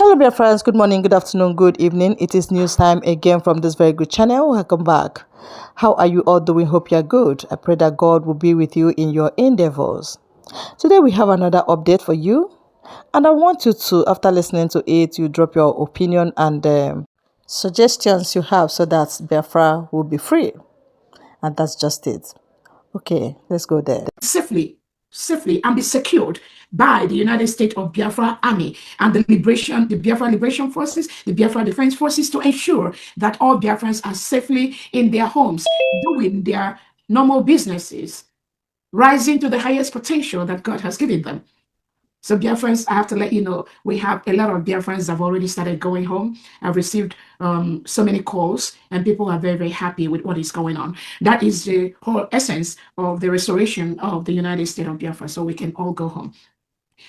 Hello, dear friends. Good morning, good afternoon, good evening. It is news time again from this very good channel. Welcome back. How are you all doing? Hope you're good. I pray that God will be with you in your endeavors. Today, we have another update for you. And I want you to, after listening to it, you drop your opinion and suggestions you have so that Biafra will be free. And that's just it. Okay, let's go there. Safely and be secured by the United States of Biafra Army and the Biafra Liberation Forces, the Biafra Defense Forces, to ensure that all Biafrans are safely in their homes, doing their normal businesses, rising to the highest potential that God has given them. So Biafrans, I have to let you know, we have a lot of Biafrans that have already started going home. I've received so many calls and people are very, very happy with what is going on. That is the whole essence of the restoration of the United States of Biafra, so we can all go home.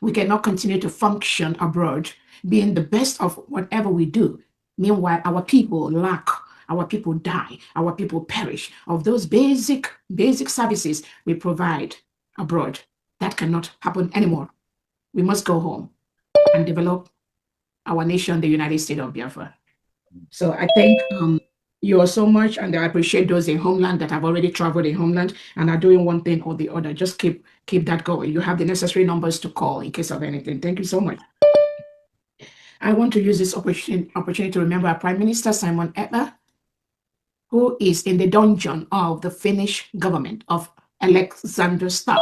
We cannot continue to function abroad, being the best of whatever we do. Meanwhile, our people lack, our people die, our people perish of those basic services we provide abroad. That cannot happen anymore. We must go home and develop our nation, the United States of Biafra. So I thank you all so much, and I appreciate those in homeland that have already traveled in homeland and are doing one thing or the other. Just keep that going. You have the necessary numbers to call in case of anything. Thank you so much. I want to use this opportunity to remember our Prime Minister Simon Ekpa, who is in the dungeon of the Finnish government of Alexander Stubb.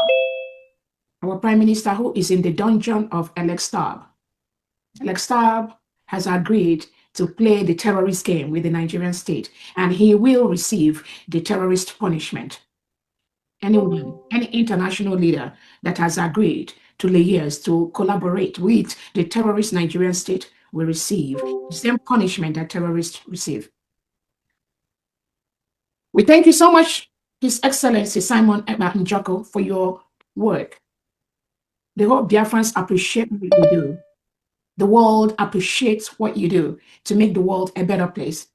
Our Prime Minister who is in the dungeon of Alex Stubb. Alex Stubb has agreed to play the terrorist game with the Nigerian state, and he will receive the terrorist punishment. Anyone, any international leader that has agreed to liaise to collaborate with the terrorist Nigerian state will receive the same punishment that terrorists receive. We thank you so much, His Excellency Simon Ekpa Njoko, for your work. The whole Biafrans appreciate what you do. The world appreciates what you do to make the world a better place.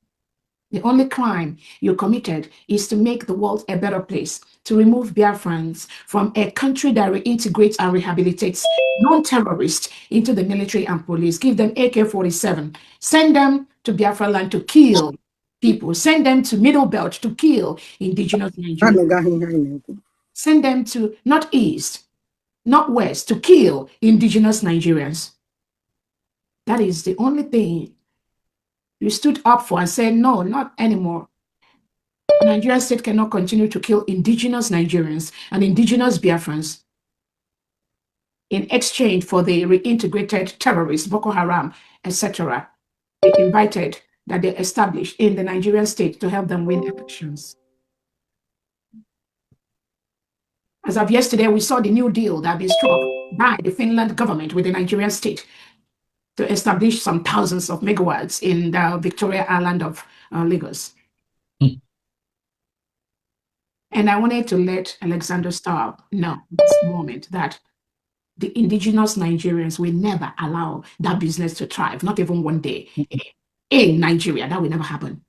The only crime you committed is to make the world a better place, to remove Biafrans from a country that reintegrates and rehabilitates non-terrorists into the military and police, give them AK-47, send them to Biafra land to kill people, send them to Middle Belt to kill indigenous Nigerians, send them to Northeast, Northwest to kill indigenous Nigerians. That is the only thing you stood up for and said, no, not anymore. Nigerian state cannot continue to kill indigenous Nigerians and indigenous Biafrans in exchange for the reintegrated terrorists, Boko Haram, etc. They invited that they established in the Nigerian state to help them win elections. As of yesterday, we saw the new deal that had been struck by the Finland government with the Nigerian state to establish some thousands of megawatts in the Victoria Island of Lagos. And I wanted to let Alexander Stubb know this moment that the indigenous Nigerians will never allow that business to thrive, not even one day. In Nigeria, that will never happen.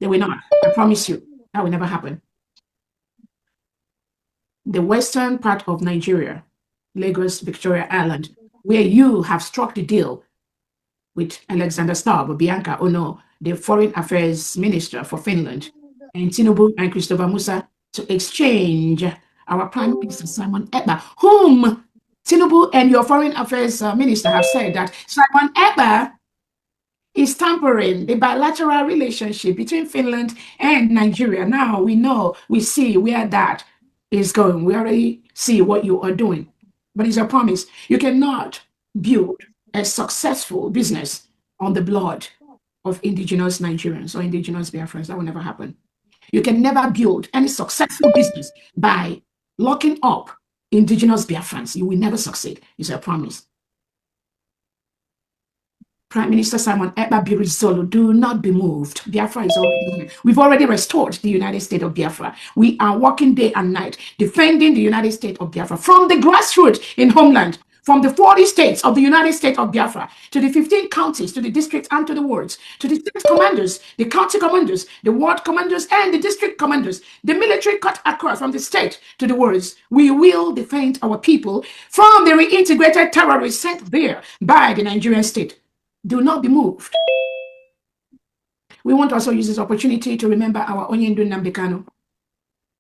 They will not. I promise you, that will never happen. The western part of Nigeria, Lagos, Victoria Island, where you have struck the deal with Alexander Stubb or Bianca Ono, the Foreign Affairs Minister for Finland, and Tinubu and Christopher Musa to exchange our Prime Minister Simon Ekpa, whom Tinubu and your Foreign Affairs Minister have said that Simon Ekpa is tampering the bilateral relationship between Finland and Nigeria. Now we know, we see where that is going. We already see what you are doing. But it's a promise. You cannot build a successful business on the blood of indigenous Nigerians or indigenous Biafrans. That will never happen. You can never build any successful business by locking up indigenous Biafrans. You will never succeed. It's a promise. Prime Minister Simon Ekpa, be resolute. Do not be moved. Biafra is already here. We've already restored the United States of Biafra. We are working day and night, defending the United States of Biafra from the grassroots in homeland, from the 40 states of the United States of Biafra, to the 15 counties, to the districts and to the wards, to the state commanders, the county commanders, the ward commanders, and the district commanders, the military cut across from the state to the wards. We will defend our people from the reintegrated terrorists sent there by the Nigerian state. Do not be moved. We want to also use this opportunity to remember our Onyendu Nambekano,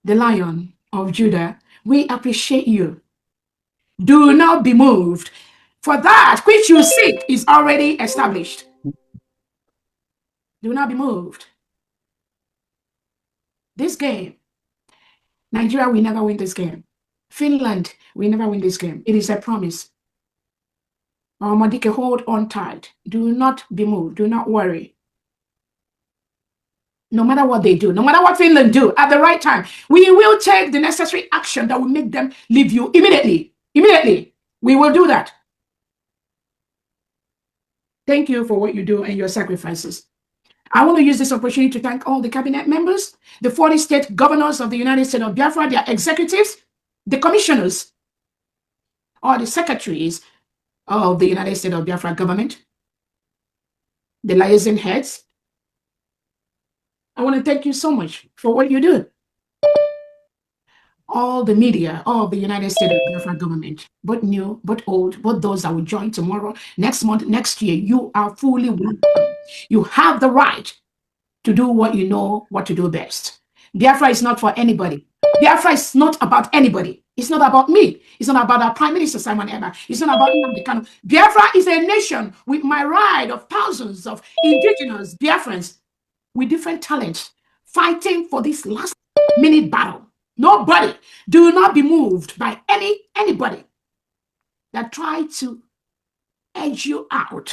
the Lion of Judah. We appreciate you. Do not be moved, for that which you seek is already established. Do not be moved. This game, Nigeria will never win this game. Finland will never win this game. It is a promise. Madike, hold on tight. Do not be moved. Do not worry. No matter what they do, no matter what Finland do, at the right time, we will take the necessary action that will make them leave you immediately. Immediately. We will do that. Thank you for what you do and your sacrifices. I want to use this opportunity to thank all the cabinet members, the 40 state governors of the United States of Biafra, their executives, the commissioners, or the secretaries of the United States of Biafra government, the liaison heads. I want to thank you so much for what you do. All the media of the United States of Biafra government, both new, both old, both those that will join tomorrow, next month, next year, you are fully welcome. You have the right to do what you know what to do best. Biafra is not for anybody. Biafra is not about anybody. It's not about me. It's not about our Prime Minister Simon Eba. It's not about Nnamdi Kanu. Biafra is a nation with my ride of thousands of indigenous Biafrans with different talents fighting for this last minute battle. Nobody, do not be moved by anybody that try to edge you out.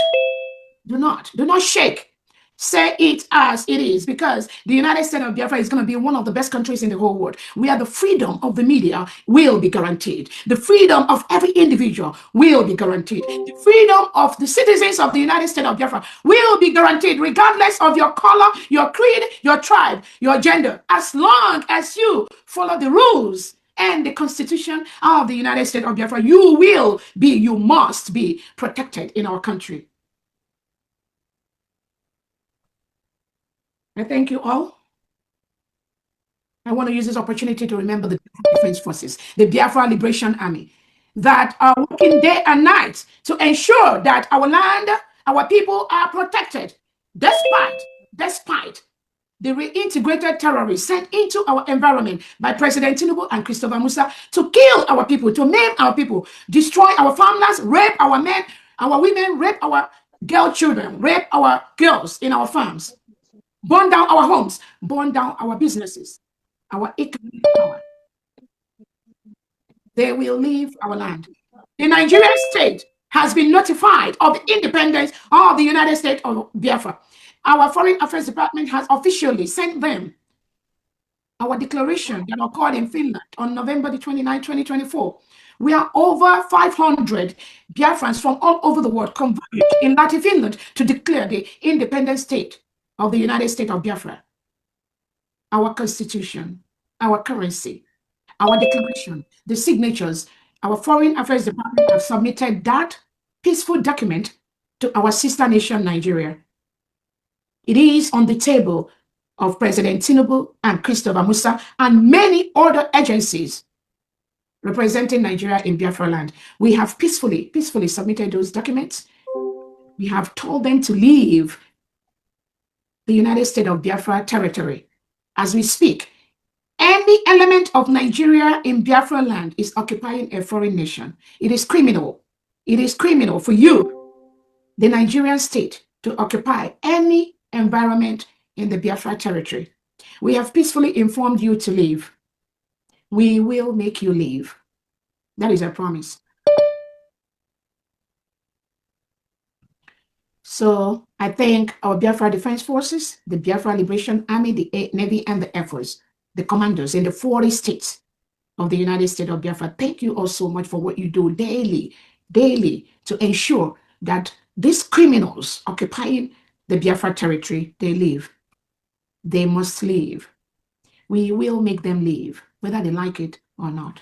Do not shake. Say it as it is, because the United States of Biafra is going to be one of the best countries in the whole world, where the freedom of the media will be guaranteed. The freedom of every individual will be guaranteed. The freedom of the citizens of the United States of Biafra will be guaranteed, regardless of your color, your creed, your tribe, your gender, as long as you follow the rules and the Constitution of the United States of Biafra. You must be protected in our country. I thank you all. I want to use this opportunity to remember the Defense Forces, the Biafra Liberation Army, that are working day and night to ensure that our land, our people are protected, despite the reintegrated terrorists sent into our environment by President Tinubu and Christopher Musa to kill our people, to maim our people, destroy our farmlands, rape our men, our women, rape our girl children, rape our girls in our farms, burn down our homes, burn down our businesses, our economic power. They will leave our land. The Nigerian state has been notified of the independence of the United States of Biafra. Our Foreign Affairs Department has officially sent them our declaration that occurred in Finland on November the 29th, 2024. We are over 500 Biafrans from all over the world converged in Latin Finland to declare the independent state of the United States of Biafra. Our constitution, our currency, our declaration, the signatures, our Foreign Affairs Department have submitted that peaceful document to our sister nation, Nigeria. It is on the table of President Tinubu and Christopher Musa and many other agencies representing Nigeria in Biafra land. We have peacefully submitted those documents. We have told them to leave the United States of Biafra territory. As we speak, any element of Nigeria in Biafra land is occupying a foreign nation. It is criminal. It is criminal for you, the Nigerian state, to occupy any environment in the Biafra territory. We have peacefully informed you to leave. We will make you leave. That is our promise. So I thank our Biafra Defense Forces, the Biafra Liberation Army, the Navy, and the Air Force, the commanders in the 40 states of the United States of Biafra. Thank you all so much for what you do daily to ensure that these criminals occupying the Biafra territory, they leave. They must leave. We will make them leave, whether they like it or not,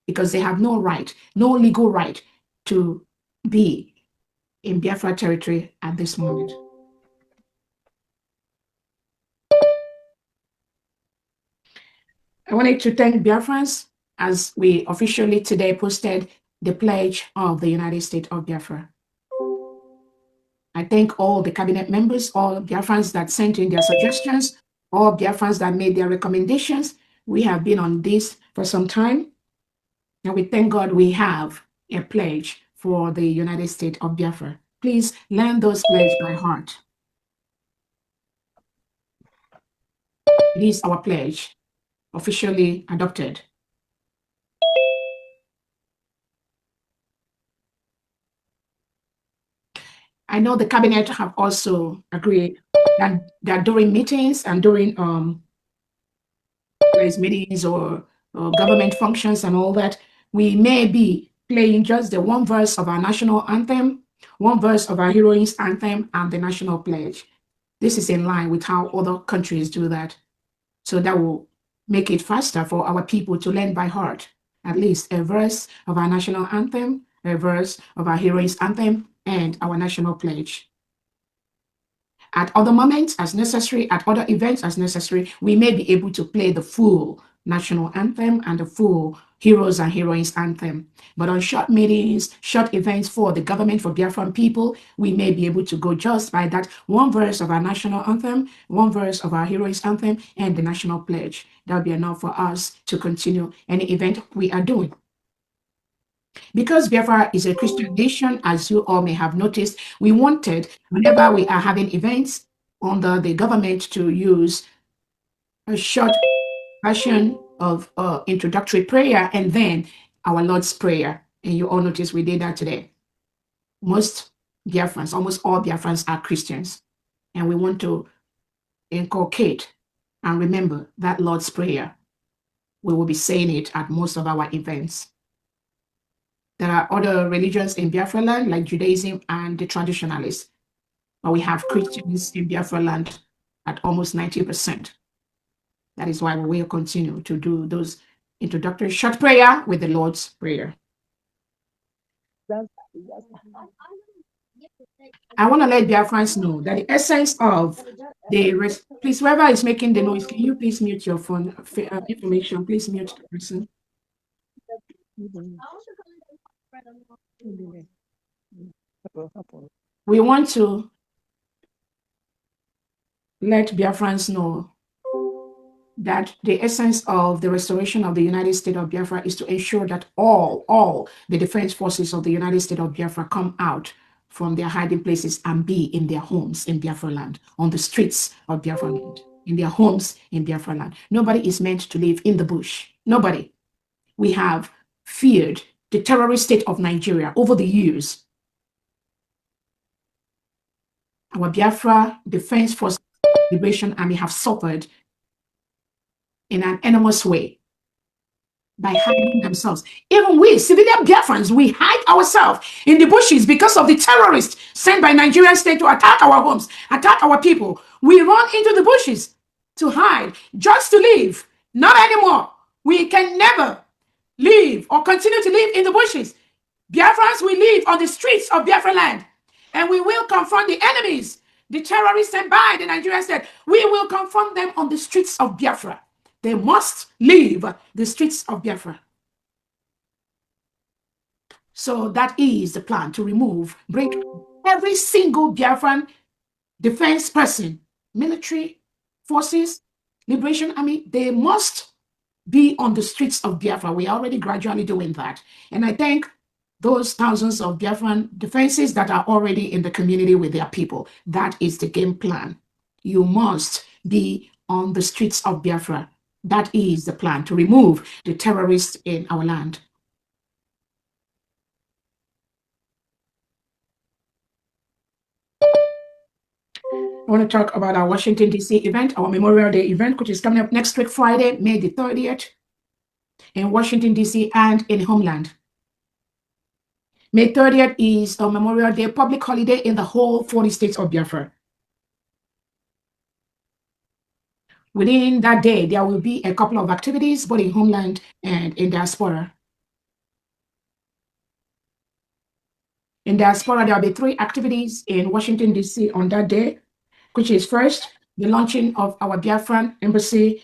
because they have no right, no legal right to be in Biafra territory at this moment. I wanted to thank Biafrans as we officially today posted the pledge of the United States of Biafra. I thank all the cabinet members, all Biafrans that sent in their suggestions, all Biafrans that made their recommendations. We have been on this for some time, and we thank God we have a pledge for the United States of Biafra. Please learn those pledges by heart. It is our pledge, officially adopted. I know the cabinet have also agreed that during meetings and during meetings or government functions and all that, we may be playing just the one verse of our national anthem, one verse of our heroines anthem, and the national pledge. This is in line with how other countries do that. So that will make it faster for our people to learn by heart at least a verse of our national anthem, a verse of our heroines anthem, and our national pledge. At other moments, as necessary, at other events as necessary, we may be able to play the full national anthem and the full heroes and heroines anthem. But on short meetings, short events for the government, for Biafran people, we may be able to go just by that one verse of our national anthem, one verse of our heroines anthem, and the national pledge. That'll be enough for us to continue any event we are doing. Because Biafra is a Christian nation, as you all may have noticed, we wanted, whenever we are having events under the government, to use a short version of introductory prayer and then our Lord's Prayer. And you all notice we did that today. Most Biafrans, almost all Biafrans are Christians. And we want to inculcate and remember that Lord's Prayer. We will be saying it at most of our events. There are other religions in Biafra land, like Judaism and the traditionalists. But we have Christians in Biafra land at almost 90%. That is why we will continue to do those introductory short prayer with the Lord's Prayer. I want to let Biafrans know that the essence of the please, whoever is making the noise, can you please mute your phone information? Please mute the person. We want to let Biafrans know that the essence of the restoration of the United States of Biafra is to ensure that all the defense forces of the United States of Biafra come out from their hiding places and be in their homes in Biafra land, on the streets of Biafra land, in their homes in Biafra land. Nobody is meant to live in the bush. Nobody. We have feared the terrorist state of Nigeria over the years. Our Biafra Defense Force Liberation Army have suffered in an enormous way by hiding themselves. Even we, civilian Biafrans, we hide ourselves in the bushes because of the terrorists sent by Nigerian state to attack our homes, attack our people. We run into the bushes to hide, just to live. Not anymore. We can never live or continue to live in the bushes. Biafrans will live on the streets of Biafra land, and we will confront the enemies, the terrorists sent by the Nigerian state. We will confront them on the streets of Biafra. They must leave the streets of Biafra. So that is the plan, to break every single Biafran defense person, military forces, liberation army. They must be on the streets of Biafra. We are already gradually doing that. And I thank those thousands of Biafran defenses that are already in the community with their people. That is the game plan. You must be on the streets of Biafra. That is the plan, to remove the terrorists in our land. I want to talk about our Washington, D.C. event, our Memorial Day event, which is coming up next week, Friday, May the 30th, in Washington, D.C. and in Homeland. May 30th is a Memorial Day public holiday in the whole 40 states of Biafra. Within that day, there will be a couple of activities, both in Homeland and in diaspora. In diaspora, there will be 3 activities in Washington, D.C. on that day, which is first, the launching of our Biafran embassy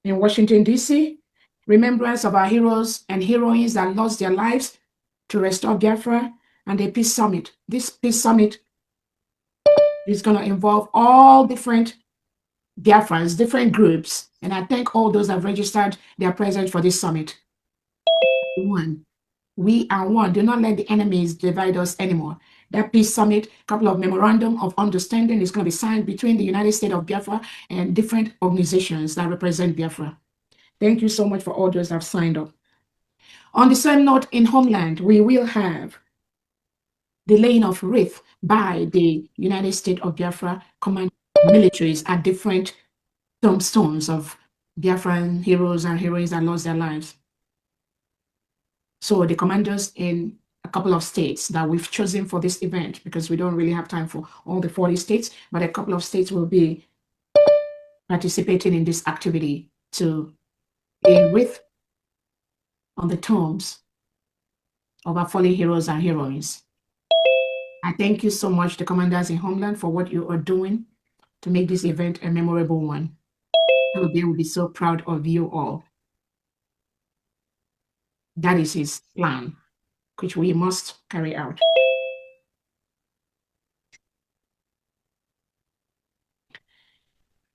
in Washington, D.C., remembrance of our heroes and heroines that lost their lives to restore Biafra, and a peace summit. This peace summit It's going to involve all different Biafrans, different groups. And I thank all those that have registered their presence for this summit. One. We are one. Do not let the enemies divide us anymore. That peace summit, a couple of memorandum of understanding is going to be signed between the United States of Biafra and different organizations that represent Biafra. Thank you so much for all those that have signed up. On the same note, in Homeland, we will have the laying of wreath by the United States of Biafra command militaries at different tombstones of Biafran heroes and heroines that lost their lives. So the commanders in a couple of states that we've chosen for this event, because we don't really have time for all the 40 states, but a couple of states will be participating in this activity to lay wreath on the tombs of our fallen heroes and heroines. I thank you so much, the commanders in Homeland, for what you are doing to make this event a memorable one. They will be so proud of you all. That is his plan, which we must carry out.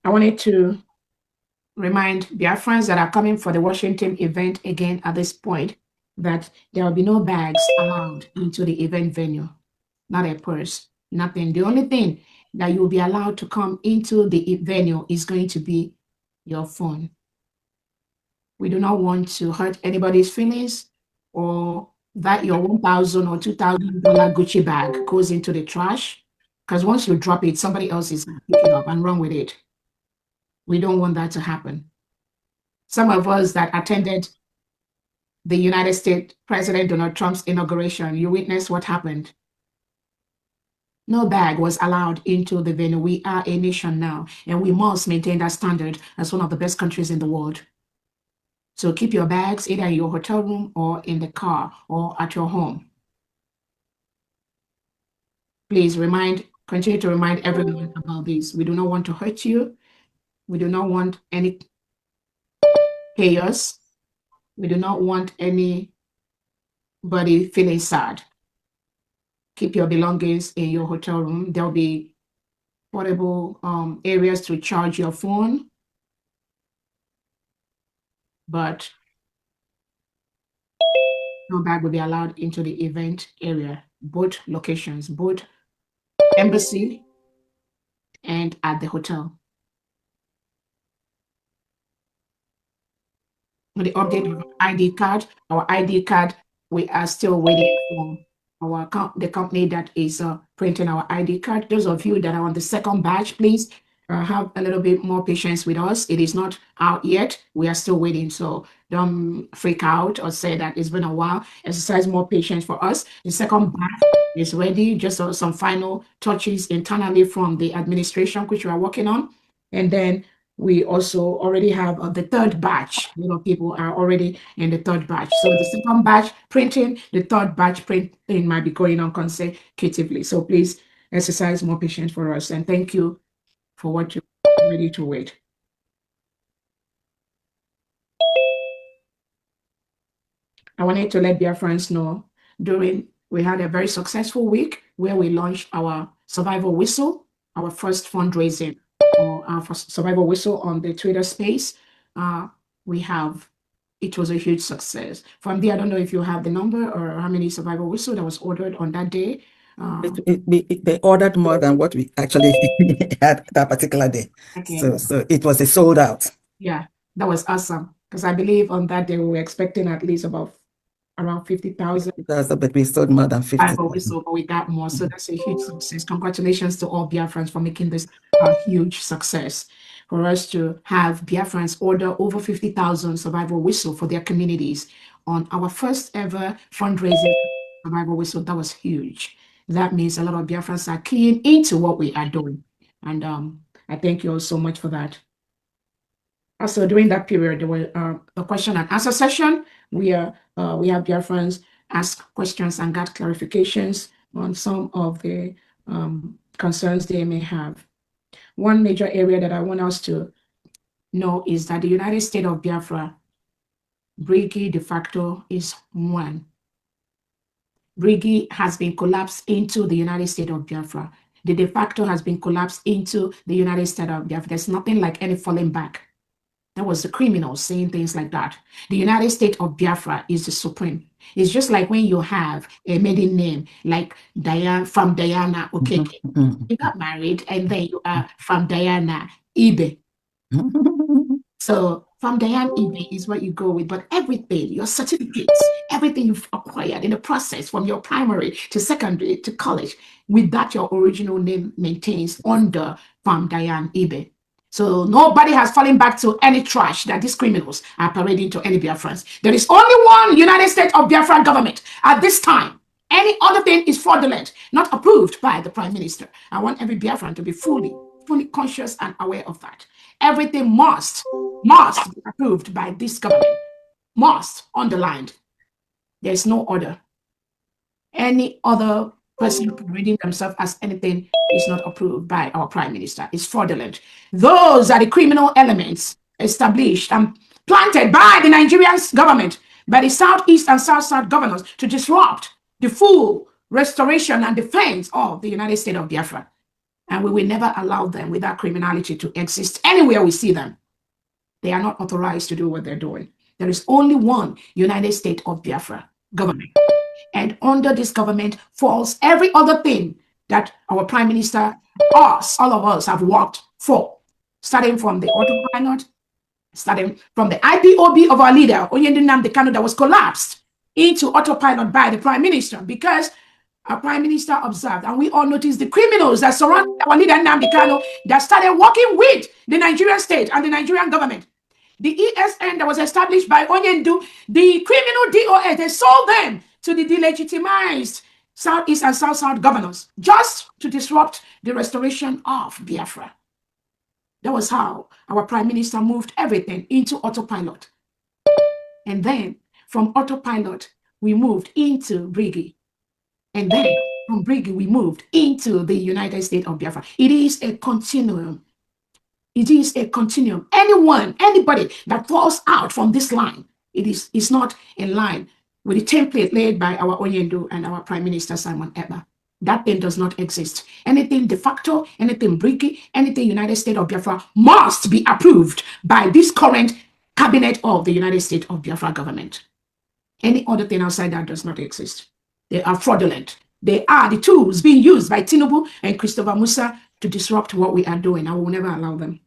I wanted to remind Biafrans that are coming for the Washington event again at this point that there will be no bags allowed into the event venue, not a purse, nothing. The only thing that you'll be allowed to come into the venue is going to be your phone. We do not want to hurt anybody's feelings or that your $1,000 or $2,000 Gucci bag goes into the trash. Because once you drop it, somebody else is going to pick it up and run with it. We don't want that to happen. Some of us that attended the United States President Donald Trump's inauguration, you witnessed what happened. No bag was allowed into the venue. We are a nation now, and we must maintain that standard as one of the best countries in the world. So keep your bags either in your hotel room or in the car or at your home. Please continue to remind everyone about this. We do not want to hurt you. We do not want any chaos. We do not want anybody feeling sad. Keep your belongings in your hotel room. There'll be portable areas to charge your phone, but no bag will be allowed into the event area, both locations, both embassy and at the hotel. The update of ID card, our ID card, we are still waiting for the company that is printing our ID card. Those of you that are on the second batch, please have a little bit more patience with us. It is not out yet. We are still waiting. So don't freak out or say that it's been a while. Exercise more patience for us. The second batch is ready. Just some final touches internally from the administration, which we are working on. And then we also already have the third batch. A lot of people are already in the third batch. So the second batch printing, the third batch printing might be going on consecutively. So please exercise more patience for us. And thank you for what you're ready to wait. I wanted to let Biafrans know we had a very successful week where we launched our survival whistle, our first fundraising or our first survival whistle on the Twitter space. It was a huge success. From there, I don't know if you have the number or how many survival whistle that was ordered on that day. They ordered more than what we actually had that particular day. Okay. So it was a sold out. Yeah, that was awesome. Because I believe on that day we were expecting at least about around 50,000. But we sold more than 50. But we got more. So that's a huge success. Congratulations to all Biafrans for making this a huge success. For us to have Biafrans order over 50,000 survival whistle for their communities on our first ever fundraising survival whistle, that was huge. That means a lot of Biafrans are keying into what we are doing. And I thank you all so much for that. Also, during that period, there were a question and answer session. We have Biafrans ask questions and got clarifications on some of the concerns they may have. One major area that I want us to know is that the United States of Biafra, Brigi de facto is one. Brigi has been collapsed into the United States of Biafra. the de facto has been collapsed into the United States of Biafra. There's nothing like any falling back. That was the criminals saying things like that. The United States of Biafra is the supreme. It's just like when you have a maiden name, like Diana from Diana Okeke. You got married, and then you are from Diana Ibe. So from Diane Ibe is what you go with, but everything, your certificates, everything you've acquired in the process from your primary to secondary to college, with that your original name maintains under from Diane Ibe. So nobody has fallen back to any trash that these criminals are parading to any Biafrans. There is only one United States of Biafra government at this time. Any other thing is fraudulent, not approved by the Prime Minister. I want every Biafran to be fully conscious and aware of that. Everything must be approved by this government. Must, underlined. There is no order. Any other person reading themselves as anything is not approved by our Prime Minister. It's fraudulent. Those are the criminal elements established and planted by the Nigerian government, by the Southeast and South governors to disrupt the full restoration and defense of the United States of Biafra. And we will never allow them with that criminality to exist anywhere we see them. They are not authorized to do what they're doing. There is only one United States of Biafra government. And under this government falls every other thing that our Prime Minister, all of us have worked for, starting from the autopilot, starting from the IPOB of our leader, Onyendu Nnamdi Kanu, that was collapsed into autopilot by the Prime Minister, because our Prime Minister observed, and we all noticed the criminals that surround our leader Nnamdi Kanu that started working with the Nigerian state and the Nigerian government. The ESN that was established by Onyendu, the criminal DOS, they sold them to the delegitimized Southeast and South governors just to disrupt the restoration of Biafra. That was how our Prime Minister moved everything into autopilot. And then from autopilot, we moved into Briggy. And then from Briggy, we moved into the United States of Biafra. It is a continuum. It is a continuum. Anybody that falls out from this line, is not in line with the template laid by our Onyendu and our Prime Minister Simon Ekpa. That thing does not exist. Anything de facto, anything Briggy, anything United States of Biafra must be approved by this current cabinet of the United States of Biafra government. Any other thing outside that does not exist. They are fraudulent. They are the tools being used by Tinubu and Christopher Musa to disrupt what we are doing. I will never allow them.